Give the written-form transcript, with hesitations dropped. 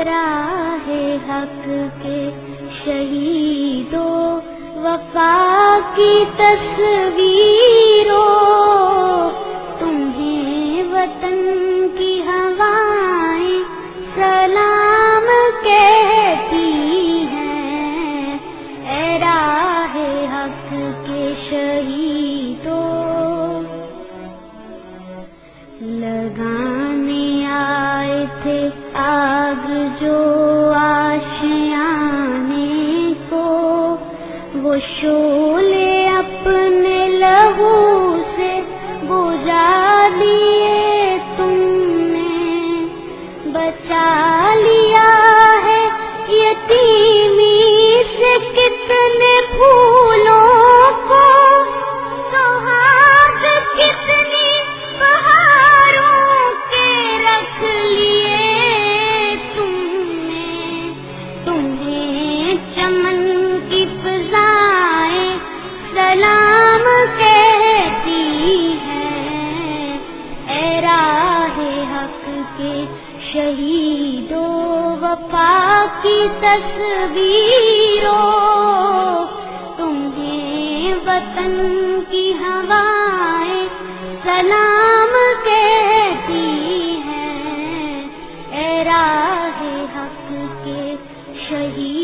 راہ حق کے شہیدوں، وفا کی تصویروں، تمہیں وطن کی ہوائیں سلام کہتی ہیں۔ اے راہ حق کے شہیدوں، لگانے آئے تھے آگ جو آشیانے کو، وہ شعلے اپنے لہو سے بجھا لیے تم نے، بچا لیا ہے یتیمی سے کتنے پھولوں کو، سہاگ کتنی بہاروں کے رکھ لیے تم نے، تمہیں چمن کی فضائیں سلام کہتی ہیں۔ اے راہ حق کے شہیدوں، وفا کی تصویروں، تمہیں وطن کی ہوائیں سلام کہتی ہیں۔ اے راہ حق کے شہید